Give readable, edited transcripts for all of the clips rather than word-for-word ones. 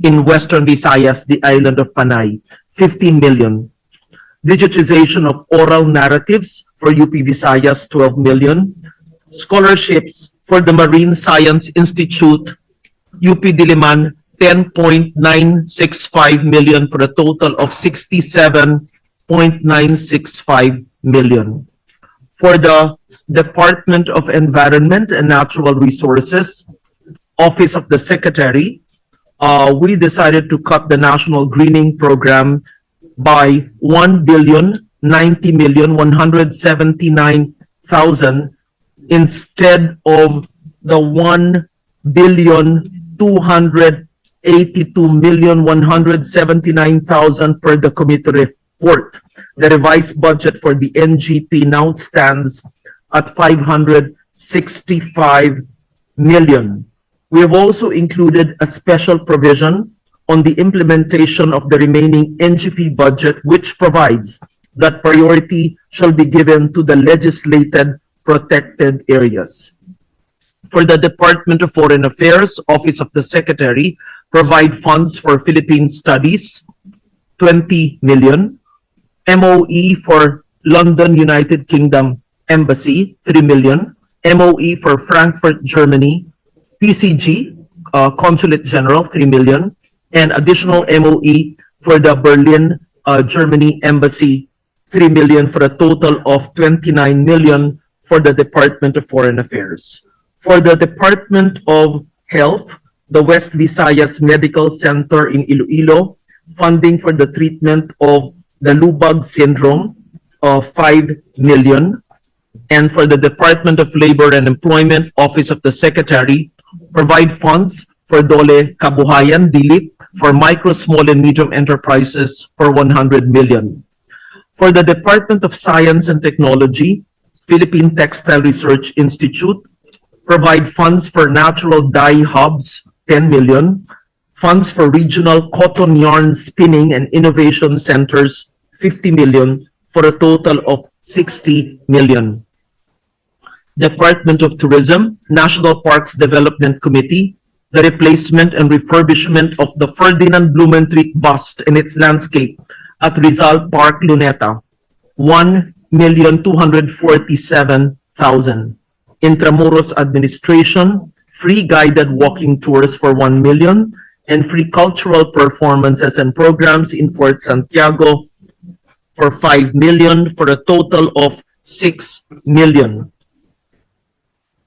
in Western Visayas, the island of Panay, 15 million. Digitization of oral narratives for UP Visayas, 12 million. Scholarships for the Marine Science Institute, UP Diliman, 10.965 million for a total of 67.965 million. For the Department of Environment and Natural Resources, Office of the Secretary, we decided to cut the National Greening Program by 1,090,179,000 instead of the 1,282,179,000 per the committee report. The revised budget for the NGP now stands at 565 million. We have also included a special provision on the implementation of the remaining NGP budget, which provides that priority shall be given to the legislated protected areas. For the Department of Foreign Affairs, Office of the Secretary, provide funds for Philippine Studies, 20 million. MOE for London, United Kingdom Embassy, 3 million. MOE for Frankfurt, Germany, PCG, Consulate General, 3 million. And additional MOE for the Berlin, Germany Embassy, 3 million, for a total of 29 million for the Department of Foreign Affairs. For the Department of Health, the West Visayas Medical Center in Iloilo, funding for the treatment of the Lubag syndrome of 5 million. And for the Department of Labor and Employment, Office of the Secretary, provide funds for Dole Kabuhayan, DILIP, for micro, small, and medium enterprises for 100 million. For the Department of Science and Technology, Philippine Textile Research Institute, provide funds for natural dye hubs, 10 million. Funds for regional cotton yarn spinning and innovation centers, 50 million, for a total of 60 million. Department of Tourism, National Parks Development Committee, the replacement and refurbishment of the Ferdinand Blumentritt bust and its landscape at Rizal Park, Luneta, 1,247,000. Intramuros Administration, free guided walking tours for 1 million, and free cultural performances and programs in Fort Santiago for 5 million, for a total of 6 million.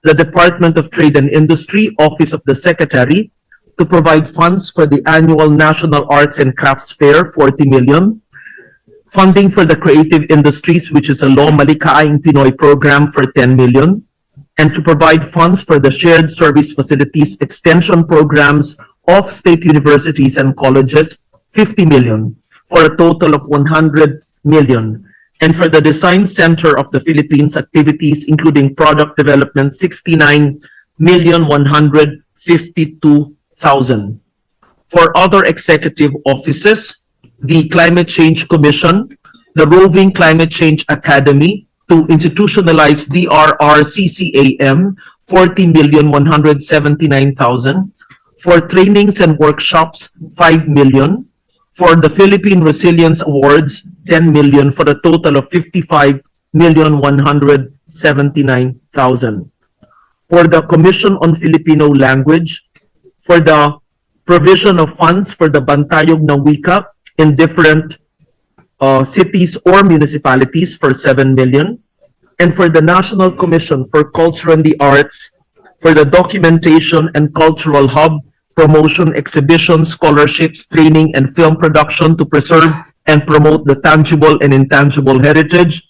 The Department of Trade and Industry, Office of the Secretary, to provide funds for the annual National Arts and Crafts Fair, 40 million. Funding for the Creative Industries, which is a Law Malikaing Pinoy program, for 10 million. And to provide funds for the Shared Service Facilities Extension programs of state universities and colleges, 50 million, for a total of 100 million. And for the Design Center of the Philippines activities, including product development, 69,152,000. For other executive offices, the Climate Change Commission, the Roving Climate Change Academy, to institutionalize DRRCCAM, 40,179,000. For trainings and workshops, 5 million. For the Philippine Resilience Awards, 10 million, for a total of 55,179,000. For the Commission on Filipino Language, for the provision of funds for the Bantayog na Wika in different cities or municipalities for 7 million. And for the National Commission for Culture and the Arts, for the Documentation and Cultural Hub, promotion, exhibition, scholarships, training, and film production to preserve and promote the tangible and intangible heritage,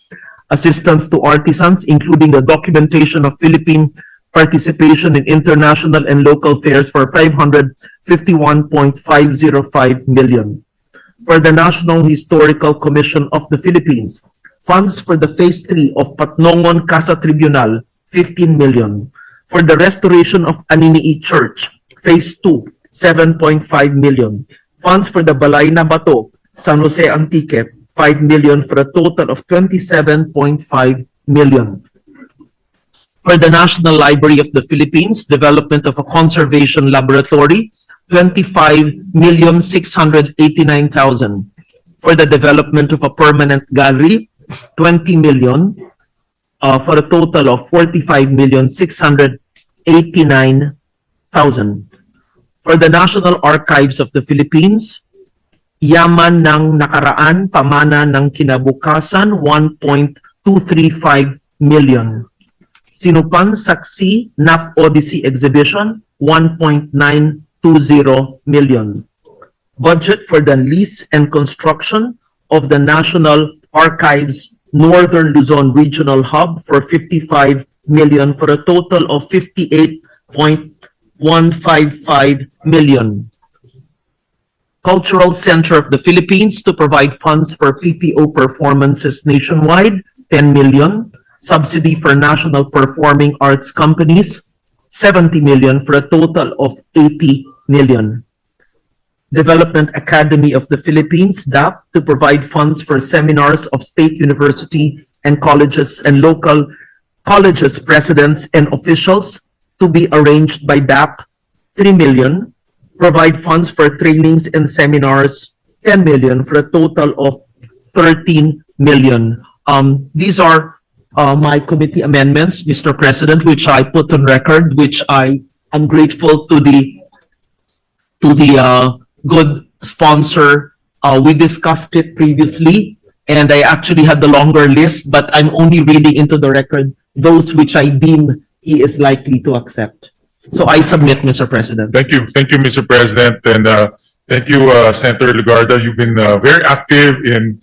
assistance to artisans, including the documentation of Philippine participation in international and local fairs for 551.505 million. For the National Historical Commission of the Philippines, funds for the Phase 3 of Patnongon Casa Tribunal, 15 million. For the restoration of Aninii Church, Phase 2, 7.5 million. Funds for the Balay na Bato, San Jose Antique, 5 million, for a total of 27.5 million. For the National Library of the Philippines, development of a conservation laboratory 25,689,000. For the development of a permanent gallery, 20 million, for a total of 45,689,000. For the National Archives of the Philippines, yaman ng nakaraan, pamana ng kinabukasan, 1.235 million. Sinupan Saksi NAP Odyssey Exhibition, 1.920 million. Budget for the lease and construction of the National Archives Northern Luzon Regional Hub for 55 million for a total of 58.155 million. Cultural Center of the Philippines to provide funds for PPO performances nationwide, 10 million. Subsidy for national performing arts companies, 70 million for a total of 80 million. Development Academy of the Philippines, DAP, to provide funds for seminars of state university and colleges and local colleges presidents and officials to be arranged by DAP, 3 million. Provide funds for trainings and seminars, 10 million for a total of 13 million. These are my committee amendments, Mr. President, which I put on record, which I am grateful to the good sponsor. We discussed it previously, and I actually had the longer list, but I'm only reading into the record those which I deem he is likely to accept. So I submit, Mr. President. Thank you, Mr. President, and thank you, Senator Legarda. You've been very active in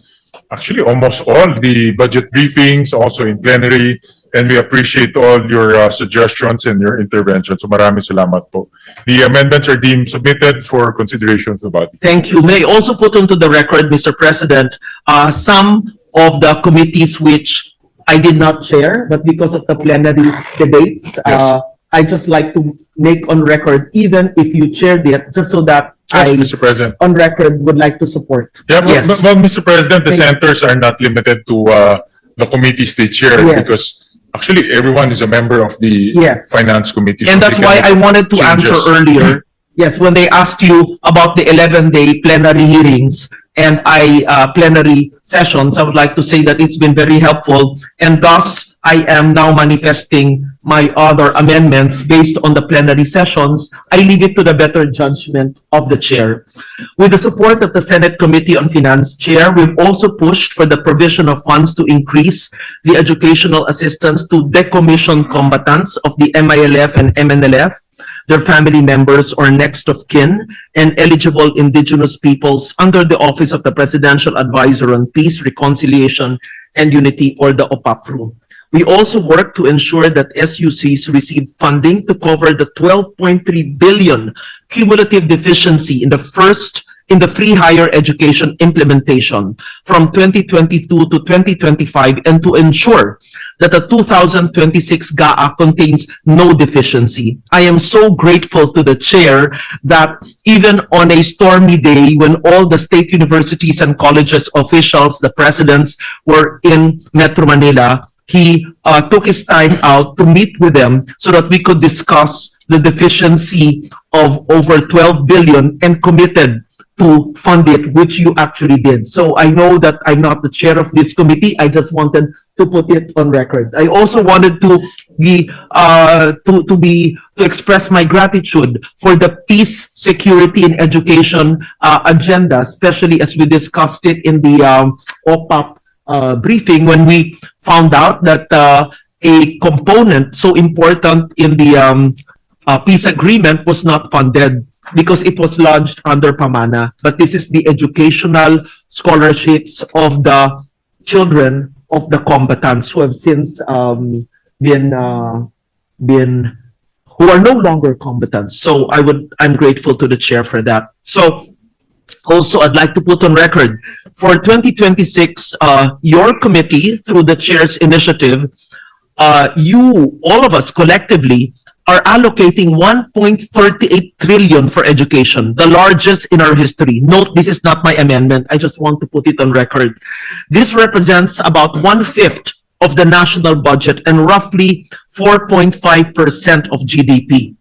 actually almost all the budget briefings, also in plenary, and we appreciate all your suggestions and your interventions. So maraming salamat po. The amendments are deemed submitted for consideration of the body. Thank you. May I also put onto the record, Mr. President, some of the committees which I did not chair, but because of the plenary debates, Yes. I just like to make on record, even if you chaired it, just so that Yes, I, Mr. President. on record, would like to support. Yeah, well, Yes. well, Mr. President, the Thank you. senators are not limited to the committees they chair Yes. because actually everyone is a member of the Yes. finance committee. And so that's they why I can make wanted to answer changes. earlier. Yes, when they asked you about the 11-day plenary hearings and plenary sessions, I would like to say that it's been very helpful. And thus, I am now manifesting my other amendments based on the plenary sessions. I leave it to the better judgment of the chair. With the support of the Senate Committee on Finance Chair, we've also pushed for the provision of funds to increase the educational assistance to decommissioned combatants of the MILF and MNLF, their family members or next of kin, and eligible indigenous peoples under the Office of the Presidential Advisor on Peace, Reconciliation, and Unity, or the OPAPRU. We also work to ensure that SUCs receive funding to cover the 12.3 billion cumulative deficiency in the free higher education implementation from 2022 to 2025, and to ensure that the 2026 GAA contains no deficiency. I am so grateful to the chair that even on a stormy day when all the state universities and colleges officials, the presidents, were in Metro Manila, he took his time out to meet with them so that we could discuss the deficiency of over 12 billion and committed to fund it, which you actually did. So I know that I'm not the chair of this committee. I just wanted to put it on record. I also wanted to express my gratitude for the peace, security, and education agenda, especially as we discussed it in the OPAP briefing, when we found out that a component so important in the peace agreement was not funded because it was launched under Pamana. But this is the educational scholarships of the children of the combatants who have since been who are no longer combatants. So I'm grateful to the chair for that. So also, I'd like to put on record, for 2026, your committee, through the chair's initiative, all of us collectively, are allocating 1.38 trillion for education, the largest in our history. Note, this is not my amendment. I just want to put it on record. This represents about 1/5 of the national budget and roughly 4.5% of GDP.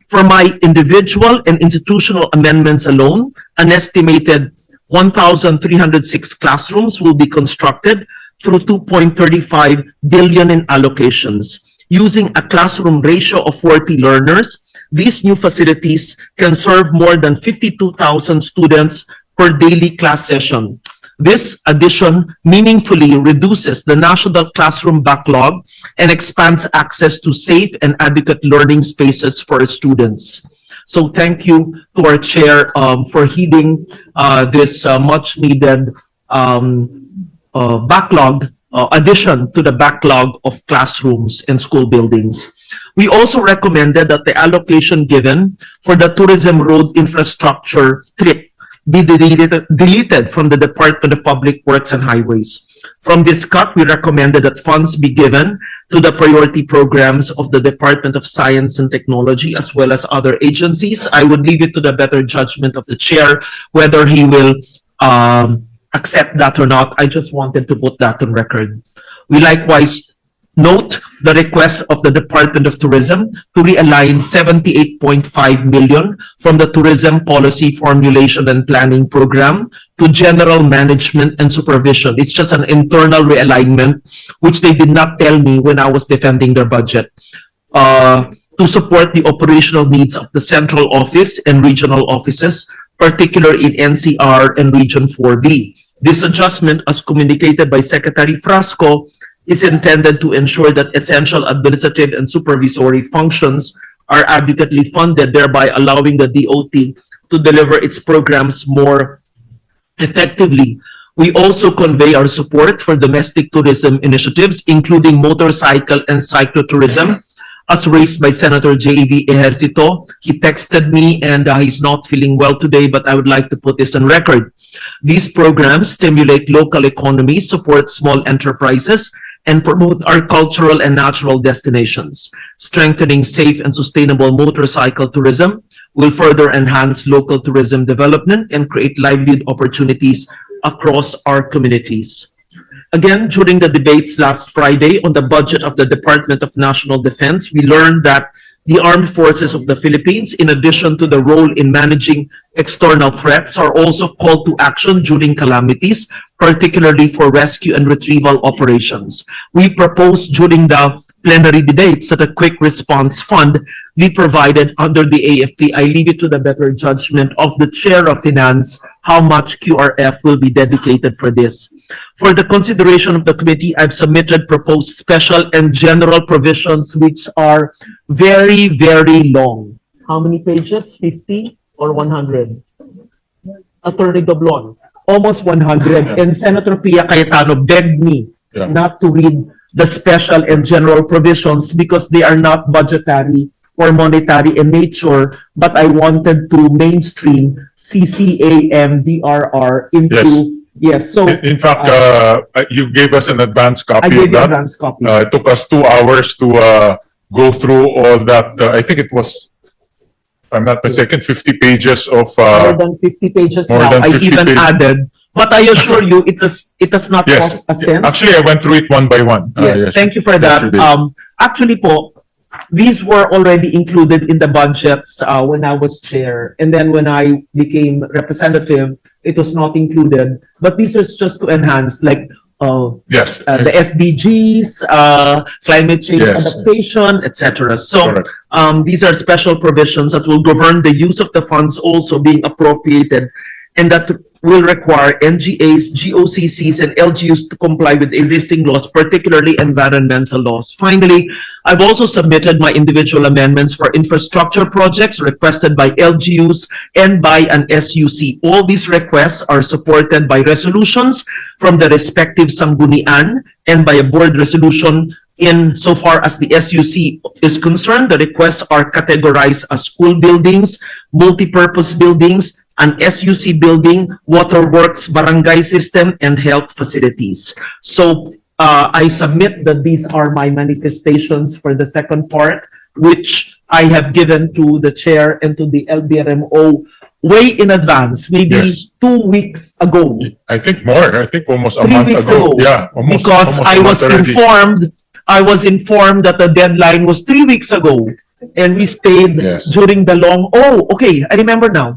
For my individual and institutional amendments alone, an estimated 1,306 classrooms will be constructed through 2.35 billion in allocations. Using a classroom ratio of 40 learners, these new facilities can serve more than 52,000 students per daily class session. This addition meaningfully reduces the national classroom backlog and expands access to safe and adequate learning spaces for students. So thank you to our chair for heeding this much needed backlog, addition to the backlog of classrooms and school buildings. We also recommended that the allocation given for the tourism road infrastructure trip be deleted from the Department of Public Works and Highways. From this cut, we recommended that funds be given to the priority programs of the Department of Science and Technology as well as other agencies. I would leave it to the better judgment of the chair whether he will accept that or not. I just wanted to put that on record. We likewise note the request of the Department of Tourism to realign 78.5 million from the Tourism Policy Formulation and Planning Program to General Management and Supervision. It's just an internal realignment, which they did not tell me when I was defending their budget, to support the operational needs of the central office and regional offices, particularly in NCR and Region 4B. This adjustment, as communicated by Secretary Frasco, is intended to ensure that essential administrative and supervisory functions are adequately funded, thereby allowing the DOT to deliver its programs more effectively. We also convey our support for domestic tourism initiatives, including motorcycle and cyclotourism, as raised by Senator J.V. Ejercito. He texted me and he's not feeling well today, but I would like to put this on record. These programs stimulate local economies, support small enterprises, and promote our cultural and natural destinations. Strengthening safe and sustainable motorcycle tourism will further enhance local tourism development and create livelihood opportunities across our communities. Again, during the debates last Friday on the budget of the Department of National Defense, we learned that the armed forces of the Philippines, in addition to the role in managing external threats, are also called to action during calamities, particularly for rescue and retrieval operations. We proposed during the plenary debates that a quick response fund be provided under the AFP. I leave it to the better judgment of the Chair of Finance how much QRF will be dedicated for this. For the consideration of the committee, I've submitted proposed special and general provisions which are very, very long. How many pages? 50 or 100? Attorney Doblon, almost 100. And Senator Pia Cayetano begged me not to read the special and general provisions because they are not budgetary or monetary in nature, but I wanted to mainstream CCAMDRR into... Yes, so... In fact, you gave us an advance copy I gave of you that. advance copy. It took us 2 hours to go through all that. I think it was, if I'm not mistaken, 50 pages of... more than 50 pages more now. than I 50 even pages. added, but I assure you, it does not Yes. cost a cent. Actually, I went through it one by one. Yes, thank you for that. Yesterday. Actually po, these were already included in the budgets when I was chair. And then when I became representative, it was not included. But these are just to enhance, like Yes. the SDGs, climate change Yes, adaptation, etc. So Correct. these are special provisions that will govern the use of the funds also being appropriated, and that will require NGAs, GOCCs, and LGUs to comply with existing laws, particularly environmental laws. Finally, I've also submitted my individual amendments for infrastructure projects requested by LGUs and by an SUC. All these requests are supported by resolutions from the respective sanggunian and by a board resolution. In so far as the SUC is concerned, the requests are categorized as school buildings, multi-purpose buildings, an SUC building, waterworks, barangay system, and health facilities. So I submit that these are my manifestations for the second part, which I have given to the chair and to the LBRMO way in advance, maybe Yes. 2 weeks ago. I think more. I think almost a 3 month weeks ago. ago. Yeah, almost. Because almost I a was month already. informed that the deadline was 3 weeks ago. and we stayed Yes. during the long, oh, okay, I remember now.